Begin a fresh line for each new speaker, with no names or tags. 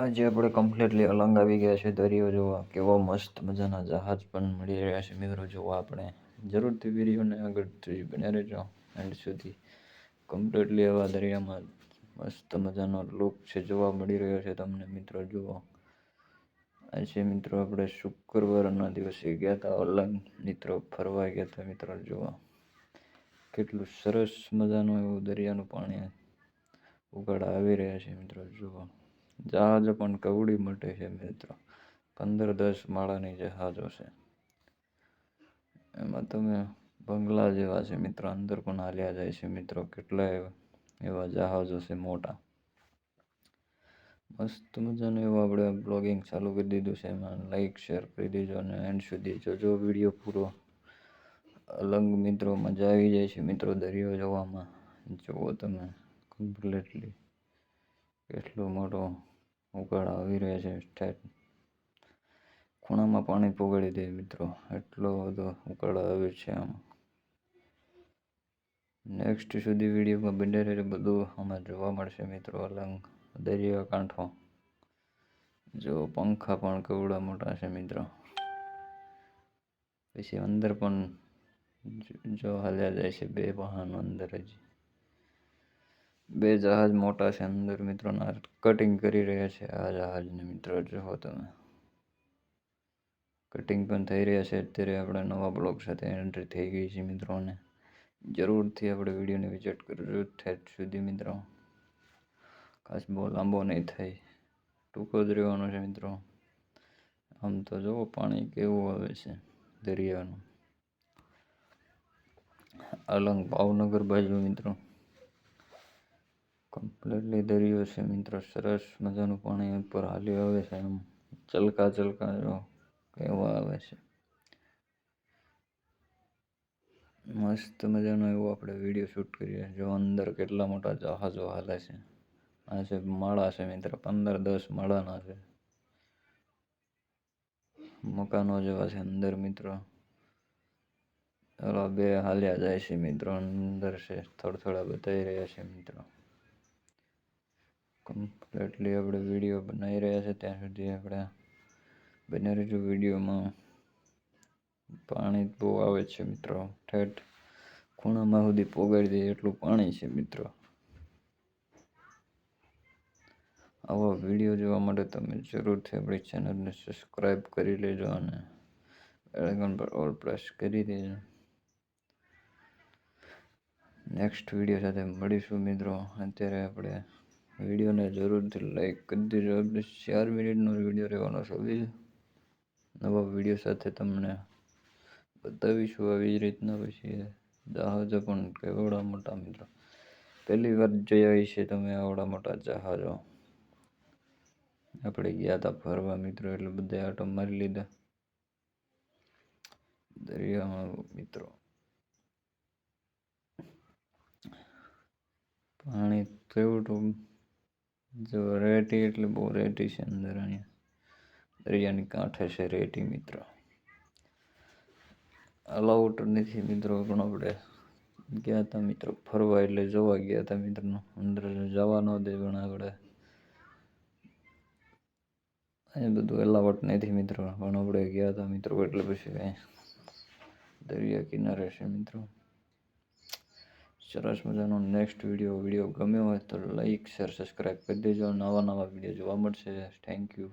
આજે આપણે કમ્પ્લીટલી અલંગ આવી ગયા છે. દરિયો જોવા કેવો મસ્ત મજાના જહાજ પણ મળી રહ્યા છે મિત્રો. જોવા આપણે જરૂરથી વિડીયોને આગળથી બન્યા રહેજો એન્ડ સુધી. કમ્પ્લીટલી એવા દરિયામાં મસ્ત મજાનો લુક છે જોવા મળી રહ્યો છે તમને મિત્રો. જુઓ આજે મિત્રો આપણે શુક્રવારના દિવસે ગયા હતા અલંગ મિત્રો, ફરવા ગયા હતા મિત્રો. જોવા કેટલું સરસ મજાનું એવું દરિયાનું પાણી ઉગાડા આવી રહ્યા છે મિત્રો. જુઓ જહાજો પણ કવડી મોટે છે મિત્રો. 15-10 માળાની જહાજો છે. એમાં તમે બંગલા જેવા છે મિત્રો. અંદર પણ હાલ્યા જાય છે મિત્રો. કેટલાય એવા જહાજો છે મોટા. મસ્ત મજાનું એવું આપણે બ્લોગિંગ ચાલુ કરી દીધું છે. એમાં લાઈક શેર કરી દેજો અને એન્ડ સુધી જોજો વિડીયો પૂરો. અલંગ મિત્રો મજા આવી જાય છે મિત્રો દરિયો જોવામાં. જુઓ તમે કમ્પ્લીટલી કેટલો મોટો ઉકાળા આવી રહ્યા છે. સ્ટેટ ખૂણામાં પાણી પોગાડી દે મિત્રો. એટલો બધો ઉકાળા આવે છે આમાં. નેક્સ્ટ સુધી વિડીયોમાં બન્યા રહેજો. બધું આમાં જોવા મળશે મિત્રો. અલંગ દરિયા કાંઠો જો પંખા પણ કેવડા મોટા છે મિત્રો. પછી અંદર પણ જો હાલ્યા જાય છે બે વાહનો અંદર. હજી બે જહાજ મોટા છે અંદર મિત્રો. કટિંગ કરી રહ્યા છે આ જહાજને મિત્રો. જુઓ તમે કટિંગ પણ થઈ રહ્યા છે. અત્યારે આપણે નવા બ્લોગ સાથે એન્ટ્રી થઈ ગઈ છે મિત્રોને. જરૂરથી આપણે વિડીયોને વિઝિટ કરજો ઠેઠ સુધી મિત્રો. ખાસ બહુ લાંબો નહીં થાય, ટૂંકો જ રહેવાનો છે મિત્રો. આમ તો જુઓ પાણી કેવું આવે છે દરિયાનું. અલંગ ભાવનગર બાજુ મિત્રો કમ્પ્લીટલી દરિયો છે મિત્રો. સરસ મજાનું પાણી ઉપર હાલી આવે છે. એમ ચલકા ચલકા જો કેવા આવે છે. મસ્ત મજાનો એવો આપણે વિડીયો શૂટ કરીએ. જો અંદર કેટલા મોટા જહાજો હાલે છે. આ છે માળા છે મિત્રો. 15-10 માળાના છે. મકાનો જેવા છે અંદર મિત્રો. ચાલો બે હાલ્યા જાય છે મિત્રો. અંદર છે થોડા બતાવી રહ્યા છે મિત્રો. કમ્પ્લીટલી આપણે વિડીયો બનાવી રહ્યા છે ત્યાં સુધી આપણે બન્યા રહેજો વિડીયોમાં. પાણી બહુ આવે છે મિત્રો. ઠેઠ ખૂણામાં સુધી પોગાડી દે એટલું પાણી છે મિત્રો. આવા વિડીયો જોવા માટે તમે જરૂરથી આપણી ચેનલને સબસ્ક્રાઈબ કરી લેજો અને બેલ પર ઓલ પ્રેસ કરી દેજો. નેક્સ્ટ વિડીયો સાથે મળીશું મિત્રો. અત્યારે આપણે વિડીયોને જરૂરથી લાઈક કરી દેજો. આપણે 4 મિનિટનો વિડીયો રહેવાનો છે. નવા વિડીયો સાથે તમને બતાવીશું આવી જ રીતના. પછી જહાજો પણ કેવડા મોટા મિત્રો. પહેલી વાર જોયા છે તમે આવડા મોટા જહાજો. આપણે ગયા હતા ફરવા મિત્રો એટલે બધા આટો મારી લીધા દરિયામાં મિત્રો. પાણી કેવડું જો રેતી એટલે બહુ રેતી છે અંદર. અહીંયા દરિયાની કાંઠે છે રેતી મિત્રો. અલાઉટ નથી મિત્રો પણ આપણે ગયા હતા મિત્રો ફરવા એટલે જોવા ગયા હતા મિત્રો. અંદર જવા ન દે પણ આપણે એ બધું એલાવટ નથી મિત્રો. પણ આપણે ગયા હતા મિત્રો એટલે પછી કાંઈ દરિયા કિનારે છે મિત્રો. સરસ મજાનો નેક્સ્ટ વિડીયો ગમ્યો હોય તો લાઈક શેર સબસ્ક્રાઈબ કરી દેજો. નવા વિડીયો જોવા મળશે. Thank you.